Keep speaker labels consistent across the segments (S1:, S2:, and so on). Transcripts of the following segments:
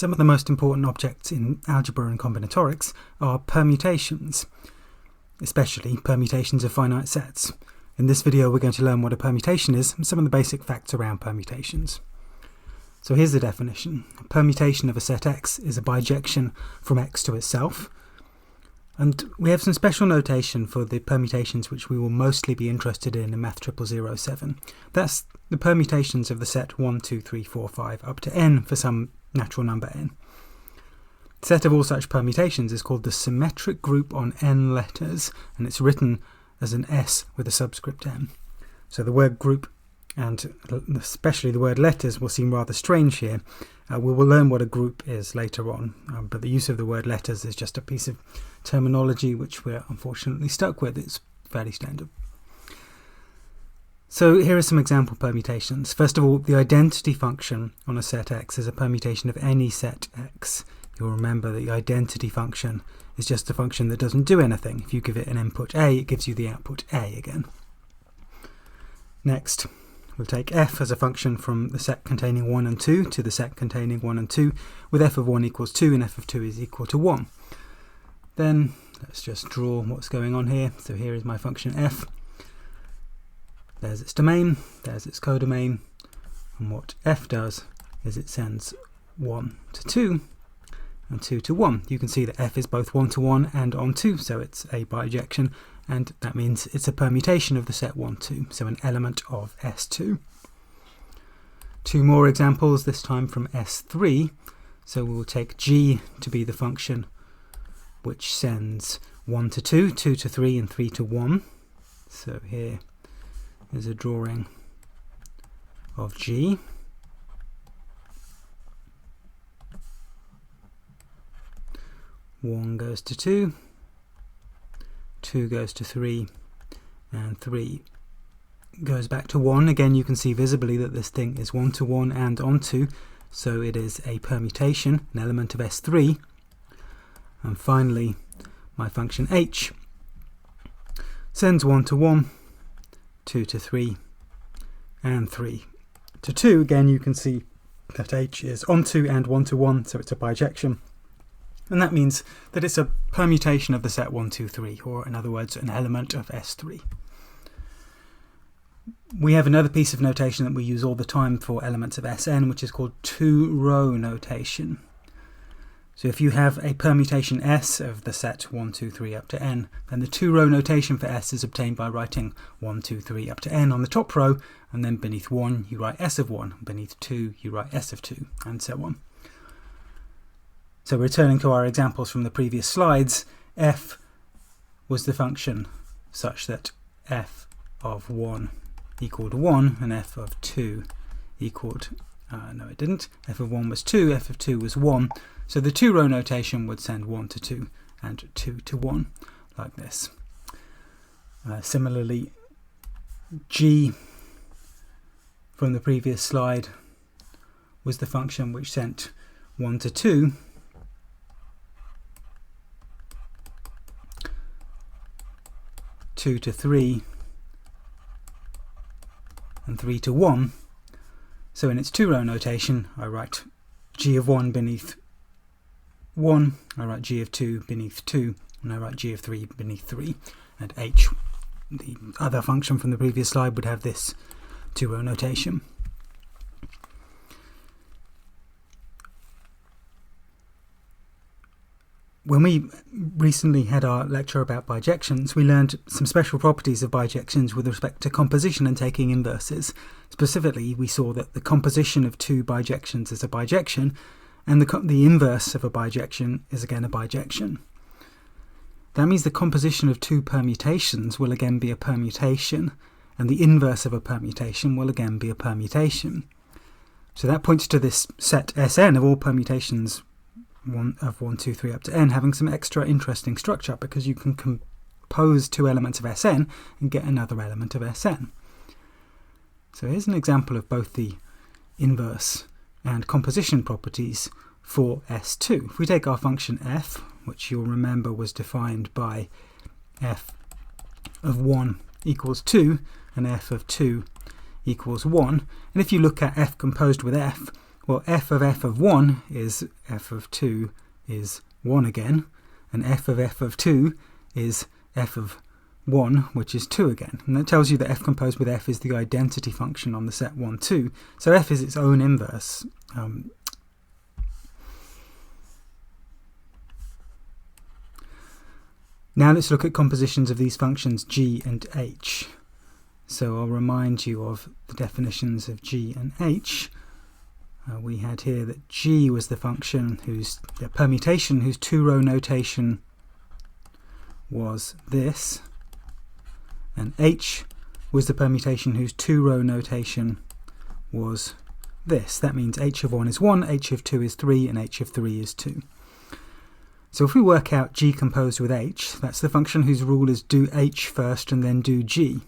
S1: some of the most important objects in algebra and combinatorics are permutations, especially permutations of finite sets. In this video we're going to learn what a permutation is and some of the basic facts around permutations. So here's the definition. A permutation of a set X is a bijection from X to itself. And we have some special notation for the permutations which we will mostly be interested in MATH0007. That's the permutations of the set 1, 2, 3, 4, 5 up to n for some natural number n. The set of all such permutations is called the symmetric group on n letters, and it's written as an S with a subscript n. So the word group and especially the word letters will seem rather strange here. We will learn what a group is later on, but the use of the word letters is just a piece of terminology which we're unfortunately stuck with. It's fairly standard. So here are some example permutations. First of all, the identity function on a set X is a permutation of any set X. You'll remember that the identity function is just a function that doesn't do anything. If you give it an input A, it gives you the output A again. Next, we'll take f as a function from the set containing 1 and 2 to the set containing 1 and 2, with f of 1 equals 2 and f of 2 is equal to 1. Then let's just draw what's going on here. So here is my function f. There's its domain, there's its codomain, and what f does is it sends 1 to 2 and 2 to 1. You can see that f is both 1 to 1 and on 2, so it's a bijection, and that means it's a permutation of the set 1, 2, so an element of S2. Two more examples, this time from S3. So we will take g to be the function which sends 1 to 2, 2 to 3, and 3 to 1. So here is a drawing of g. One goes to 2, 2 goes to 3, and 3 goes back to 1. Again, you can see visibly that this thing is 1 to 1 and on 2, so it is a permutation, an element of S3. And finally, my function h sends 1 to 1, 2 to 3, and 3 to 2. Again, you can see that h is on 2 and 1 to 1, so it's a bijection. And that means that it's a permutation of the set 1, 2, 3, or in other words, an element of S3. We have another piece of notation that we use all the time for elements of Sn, which is called two-row notation. So if you have a permutation S of the set 1, 2, 3 up to n, then the two-row notation for S is obtained by writing 1, 2, 3 up to n on the top row, and then beneath 1 you write S of 1, beneath 2 you write S of 2, and so on. So returning to our examples from the previous slides, f was the function such that f of 1 equaled 1 and f of 2 equaled, no it didn't, f of 1 was 2, f of 2 was 1, so the two-row notation would send 1 to 2 and 2 to 1, like this. Similarly, g from the previous slide was the function which sent 1 to 2, 2 to 3, and 3 to 1. So in its two-row notation, I write g of 1 beneath 1, I write g of 2 beneath 2, and I write g of 3 beneath 3. And h, the other function from the previous slide, would have this two-row notation. When we recently had our lecture about bijections, we learned some special properties of bijections with respect to composition and taking inverses. Specifically, we saw that the composition of two bijections is a bijection, and the inverse of a bijection is again a bijection. That means the composition of two permutations will again be a permutation, and the inverse of a permutation will again be a permutation. So that points to this set Sn of all permutations of 1, 2, 3 up to n having some extra interesting structure, because you can compose two elements of Sn and get another element of Sn. So here's an example of both the inverse and composition properties for S2. If we take our function f, which you'll remember was defined by f of 1 equals 2 and f of 2 equals 1, and if you look at f composed with f, Well, f of 1 is f of 2 is 1 again, and f of 2 is f of 1, which is 2 again. And that tells you that f composed with f is the identity function on the set 1, 2. So f is its own inverse. Now let's look at compositions of these functions g and h. So I'll remind you of the definitions of g and h. We had here that g was the function the permutation whose two-row notation was this, and h was the permutation whose two-row notation was this. That means h of 1 is 1, h of 2 is 3, and h of 3 is 2. So if we work out g composed with h, that's the function whose rule is do h first and then do g.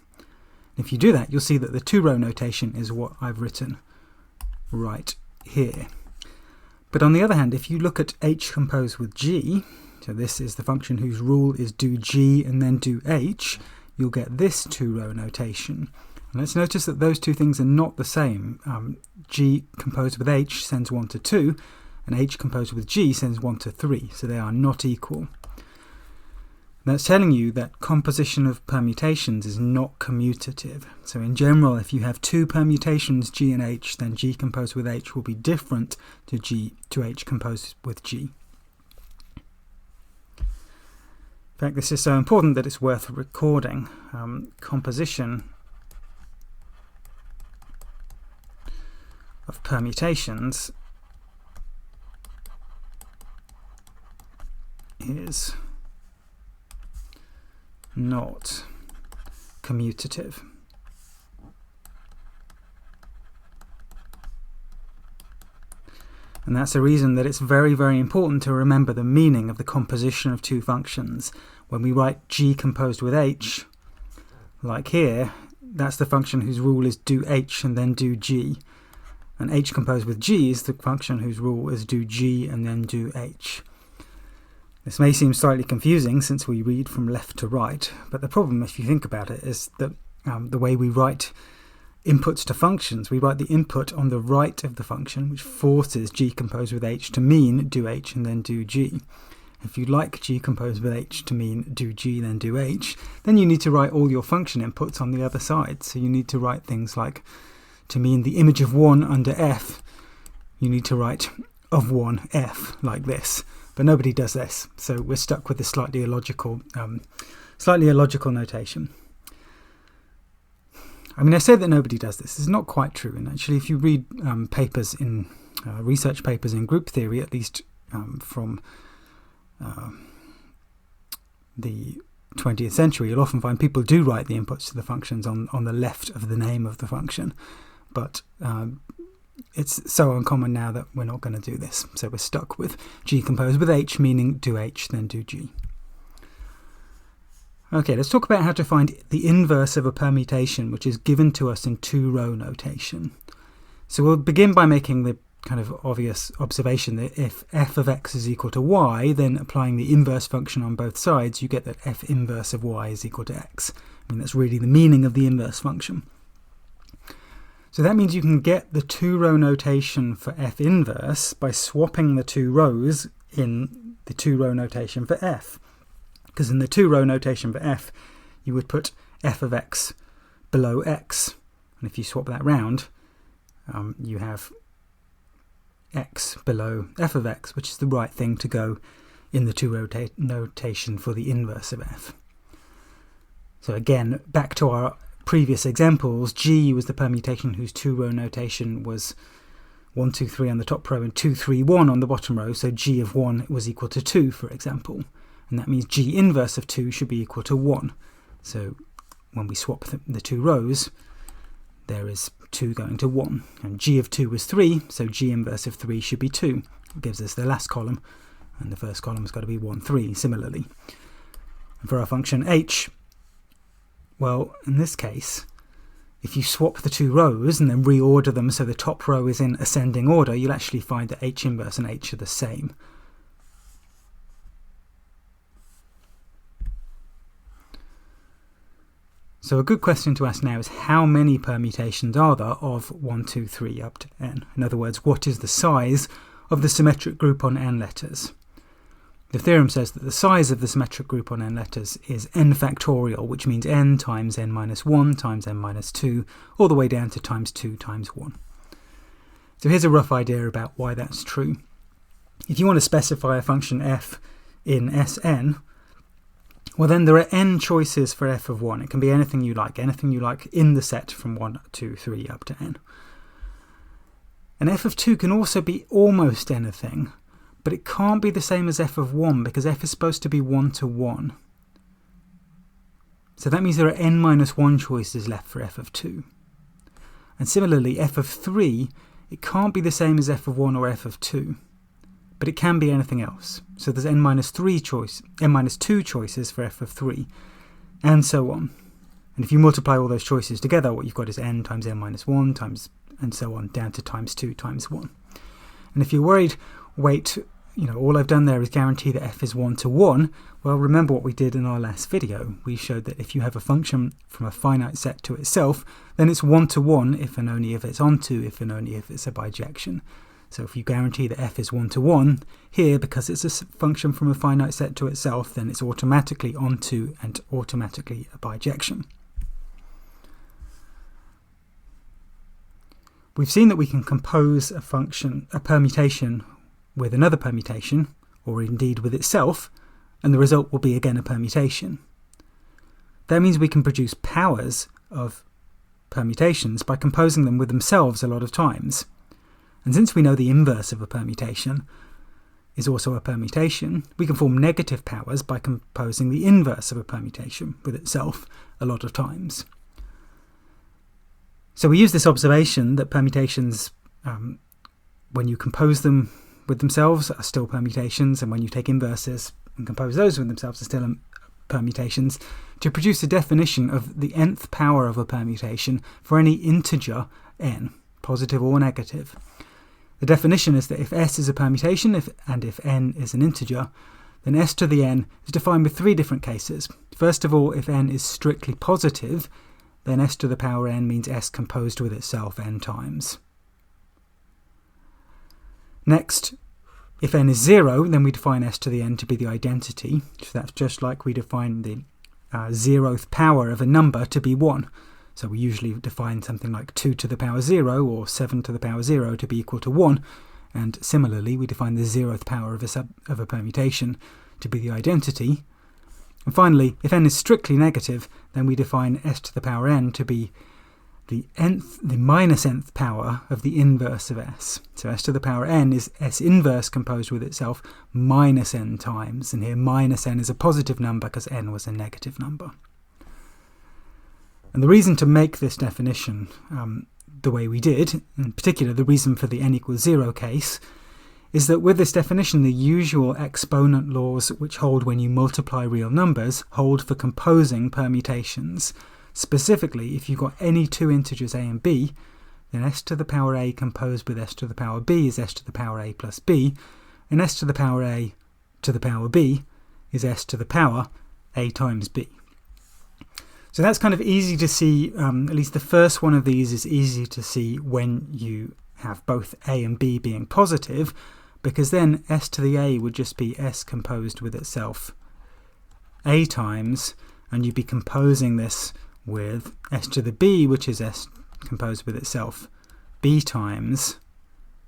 S1: If you do that, you'll see that the two-row notation is what I've written right here. But on the other hand, if you look at h composed with g, so this is the function whose rule is do g and then do h, you'll get this two-row notation. And let's notice that those two things are not the same. G composed with h sends 1 to 2, and h composed with g sends 1 to 3, so they are not equal. That's telling you that composition of permutations is not commutative. So in general, if you have two permutations g and h, then g composed with h will be different to h composed with g. In fact, this is so important that it's worth recording. Composition of permutations is not commutative. And that's the reason that it's very, very important to remember the meaning of the composition of two functions. When we write g composed with h, like here, that's the function whose rule is do h and then do g. And h composed with g is the function whose rule is do g and then do h. This may seem slightly confusing since we read from left to right, but the problem, if you think about it, is that the way we write inputs to functions, we write the input on the right of the function, which forces g composed with h to mean do h and then do g. If you like g composed with h to mean do g then do h, then you need to write all your function inputs on the other side. So you need to write things like, to mean the image of 1 under f, you need to write of 1 f, like this. But nobody does this, so we're stuck with this slightly illogical notation. I mean, I say that nobody does this. It's not quite true, and actually if you read papers in research papers in group theory, at least from the 20th century, you'll often find people do write the inputs to the functions on the left of the name of the function, but it's so uncommon now that we're not going to do this. So we're stuck with g composed with h, meaning do h, then do g. Okay, let's talk about how to find the inverse of a permutation, which is given to us in two-row notation. So we'll begin by making the kind of obvious observation that if f of x is equal to y, then applying the inverse function on both sides, you get that f inverse of y is equal to x. I mean, that's really the meaning of the inverse function. So that means you can get the two-row notation for f inverse by swapping the two rows in the two-row notation for f. Because in the two-row notation for f, you would put f of x below x. And if you swap that round, you have x below f of x, which is the right thing to go in the two-row notation for the inverse of f. So again, back to our previous examples, g was the permutation whose two-row notation was 1, 2, 3 on the top row and 2, 3, 1 on the bottom row, so g of 1 was equal to 2, for example. And that means g inverse of 2 should be equal to 1. So when we swap the two rows, there is 2 going to 1. And g of 2 was 3, so g inverse of 3 should be 2. It gives us the last column, and the first column has got to be 1, 3, similarly. And for our function h, well, in this case, if you swap the two rows and then reorder them so the top row is in ascending order, you'll actually find that h inverse and h are the same. So a good question to ask now is how many permutations are there of 1, 2, 3 up to n? In other words, what is the size of the symmetric group on n letters? The theorem says that the size of the symmetric group on n letters is n factorial, which means n times n minus 1 times n minus 2, all the way down to times 2 times 1. So here's a rough idea about why that's true. If you want to specify a function f in Sn, well then there are n choices for f of 1. It can be anything you like in the set from 1, 2, 3 up to n. And f of 2 can also be almost anything, but it can't be the same as f of 1 because f is supposed to be 1 to 1. So that means there are n minus 1 choices left for f of 2. And similarly, f of 3, it can't be the same as f of 1 or f of 2. But it can be anything else. So there's n minus 2 choices for f of 3, and so on. And if you multiply all those choices together, what you've got is n times n minus 1 times, and so on, down to times 2 times 1. And if you're worried, wait, all I've done there is guarantee that f is 1 to 1, well, remember what we did in our last video. We showed that if you have a function from a finite set to itself, then it's 1 to 1 if and only if it's onto, if and only if it's a bijection. So if you guarantee that f is 1 to 1, here, because it's a function from a finite set to itself, then it's automatically onto and automatically a bijection. We've seen that we can compose a permutation with another permutation, or indeed with itself, and the result will be again a permutation. That means we can produce powers of permutations by composing them with themselves a lot of times. And since we know the inverse of a permutation is also a permutation, we can form negative powers by composing the inverse of a permutation with itself a lot of times. So we use this observation that permutations, when you compose them with themselves, are still permutations, and when you take inverses and compose those with themselves are still permutations, to produce a definition of the nth power of a permutation for any integer n, positive or negative. The definition is that if s is a permutation and if n is an integer, then s to the n is defined with 3 different cases. First of all, if n is strictly positive, then s to the power n means s composed with itself n times. Next, if n is 0, then we define s to the n to be the identity. So that's just like we define the 0th power of a number to be 1. So we usually define something like 2 to the power 0 or 7 to the power 0 to be equal to 1. And similarly, we define the 0th power of a permutation to be the identity. And finally, if n is strictly negative, then we define s to the power n to be the minus nth power of the inverse of s. So s to the power n is s inverse composed with itself minus n times. And here minus n is a positive number because n was a negative number. And the reason to make this definition the way we did, in particular the reason for the n equals 0 case, is that with this definition the usual exponent laws which hold when you multiply real numbers hold for composing permutations. Specifically, if you've got any 2 integers a and b, then s to the power a composed with s to the power b is s to the power a plus b, and s to the power a to the power b is s to the power a times b. So that's kind of easy to see, at least the first one of these is easy to see when you have both a and b being positive, because then s to the a would just be s composed with itself a times, and you'd be composing this with s to the b, which is s composed with itself b times.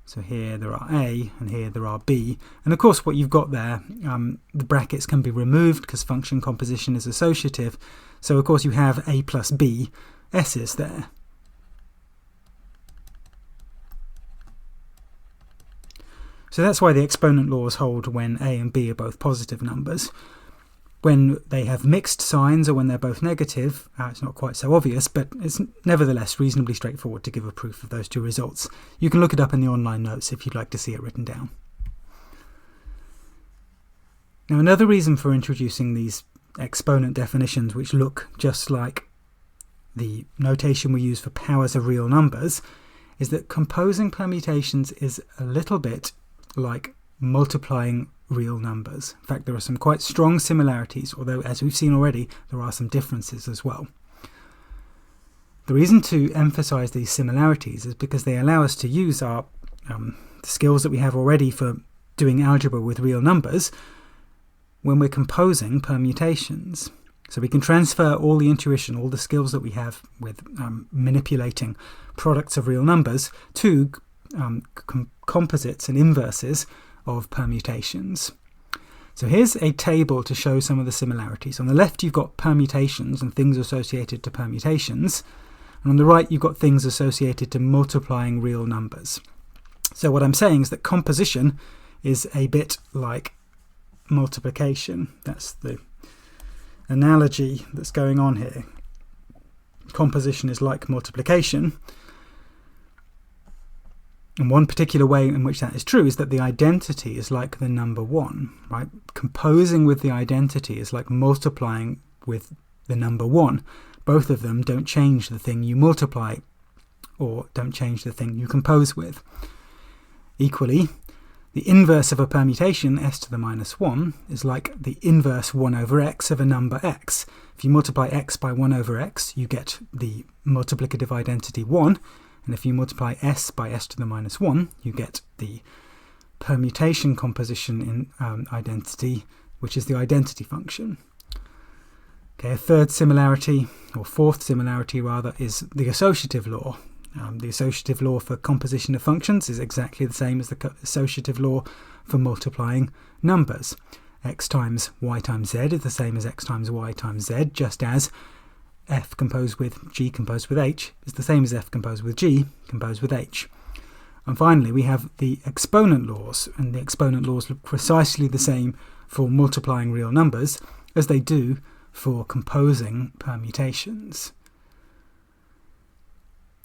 S1: So here there are a and here there are b, and of course what you've got there, the brackets can be removed because function composition is associative, so of course you have a plus b s's there. So that's why the exponent laws hold when a and b are both positive numbers. When they have mixed signs or when they're both negative, it's not quite so obvious, but it's nevertheless reasonably straightforward to give a proof of those 2 results. You can look it up in the online notes if you'd like to see it written down. Now, another reason for introducing these exponent definitions, which look just like the notation we use for powers of real numbers, is that composing permutations is a little bit like multiplying real numbers. In fact, there are some quite strong similarities, although as we've seen already, there are some differences as well. The reason to emphasize these similarities is because they allow us to use our skills that we have already for doing algebra with real numbers when we're composing permutations. So we can transfer all the intuition, all the skills that we have with manipulating products of real numbers to composites and inverses of permutations. So here's a table to show some of the similarities. On the left you've got permutations and things associated to permutations, and on the right you've got things associated to multiplying real numbers. So what I'm saying is that composition is a bit like multiplication. That's the analogy that's going on here. Composition is like multiplication. And one particular way in which that is true is that the identity is like the number 1, right? Composing with the identity is like multiplying with the number 1. Both of them don't change the thing you multiply or don't change the thing you compose with. Equally, the inverse of a permutation, s to the minus 1, is like the inverse 1 over x of a number x. If you multiply x by 1 over x, you get the multiplicative identity 1. And if you multiply s by s to the minus 1, you get the permutation composition in identity, which is the identity function. Okay, a third similarity, or fourth similarity rather, is the associative law. The associative law for composition of functions is exactly the same as the associative law for multiplying numbers. X times y times z is the same as x times y times z, just as f composed with g composed with h is the same as f composed with g composed with h. And finally we have the exponent laws, and the exponent laws look precisely the same for multiplying real numbers as they do for composing permutations.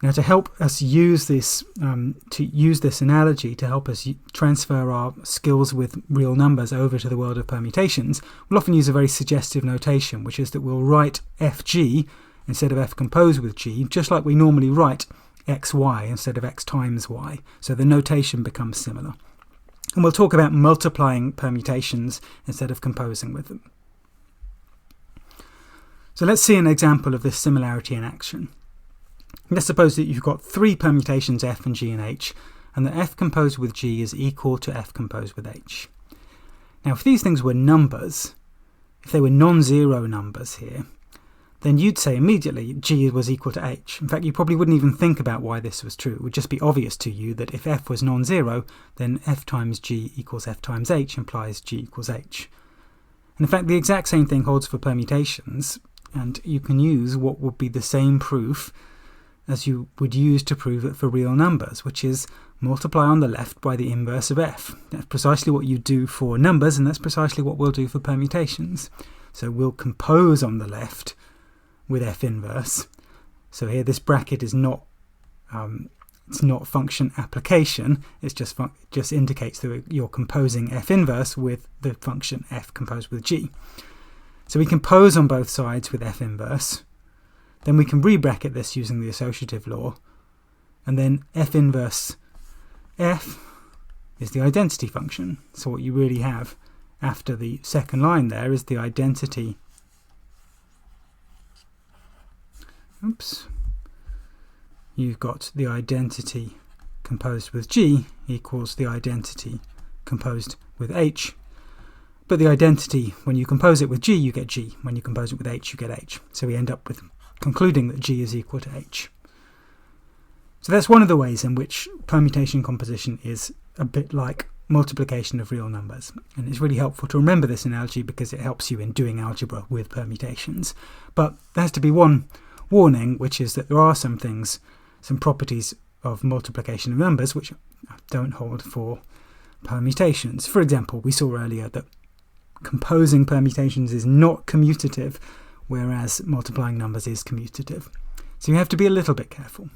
S1: Now, to help us use this analogy to help us transfer our skills with real numbers over to the world of permutations, we'll often use a very suggestive notation, which is that we'll write fg instead of f composed with g, just like we normally write xy instead of x times y. So the notation becomes similar. And we'll talk about multiplying permutations instead of composing with them. So let's see an example of this similarity in action. Let's suppose that you've got 3 permutations f and g and h, and that f composed with g is equal to f composed with h. Now, if these things were numbers, if they were non-zero numbers here, then you'd say immediately g was equal to h. In fact, you probably wouldn't even think about why this was true. It would just be obvious to you that if f was non-zero, then f times g equals f times h implies g equals h. And in fact, the exact same thing holds for permutations, and you can use what would be the same proof as you would use to prove it for real numbers, which is multiply on the left by the inverse of f. That's precisely what you do for numbers, and that's precisely what we'll do for permutations. So we'll compose on the left with f inverse. So here this bracket is not it's not function application, it's just indicates that you're composing f inverse with the function f composed with g. So we compose on both sides with f inverse. Then we can re-bracket this using the associative law, and then f inverse f is the identity function. So what you really have after the second line there is the identity. You've got the identity composed with g equals the identity composed with h. But the identity, when you compose it with g, you get g. When you compose it with h, you get h. So we end up with concluding that g is equal to h. So that's one of the ways in which permutation composition is a bit like multiplication of real numbers. And it's really helpful to remember this analogy because it helps you in doing algebra with permutations. But there has to be one warning, which is that there are some things, some properties of multiplication of numbers which don't hold for permutations. For example, we saw earlier that composing permutations is not commutative, whereas multiplying numbers is commutative. So you have to be a little bit careful.